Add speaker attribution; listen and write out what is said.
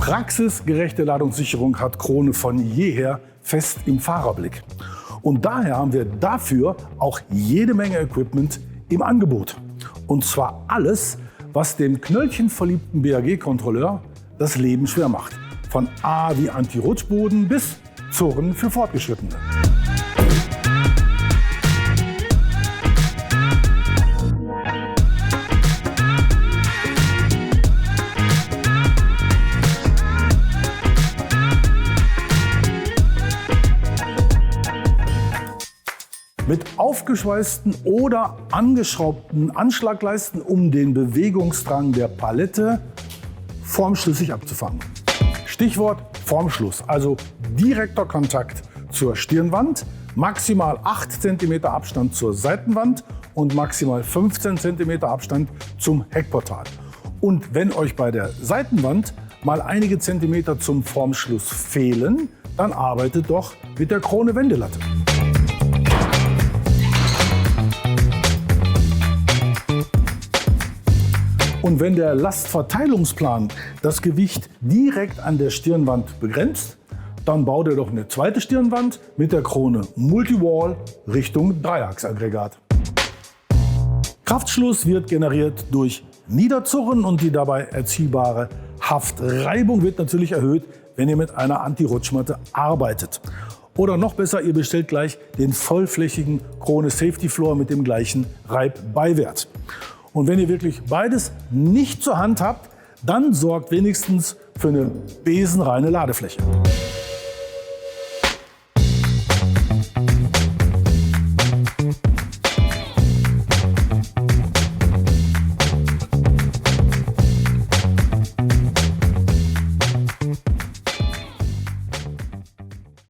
Speaker 1: praxisgerechte Ladungssicherung hat Krone von jeher fest im Fahrerblick. Und daher haben wir dafür auch jede Menge Equipment im Angebot. Und zwar alles, was dem knöllchenverliebten BAG-Kontrolleur das Leben schwer macht. Von A wie Anti-Rutschboden bis Zurren für Fortgeschrittene. Mit aufgeschweißten oder angeschraubten Anschlagleisten, um den Bewegungsdrang der Palette formschlüssig abzufangen. Stichwort Formschluss, also direkter Kontakt zur Stirnwand, maximal 8 cm Abstand zur Seitenwand und maximal 15 cm Abstand zum Heckportal. Und wenn euch bei der Seitenwand mal einige Zentimeter zum Formschluss fehlen, dann arbeitet doch mit der Krone Wendelatte. Und wenn der Lastverteilungsplan das Gewicht direkt an der Stirnwand begrenzt, dann baut ihr doch eine zweite Stirnwand mit der Krone Multiwall Richtung Dreiachsaggregat. Kraftschluss wird generiert durch Niederzurren und die dabei erzielbare Haftreibung wird natürlich erhöht, wenn ihr mit einer Anti-Rutschmatte arbeitet. Oder noch besser, ihr bestellt gleich den vollflächigen Krone Safety Floor mit dem gleichen Reibbeiwert. Und wenn ihr wirklich beides nicht zur Hand habt, dann sorgt wenigstens für eine besenreine Ladefläche.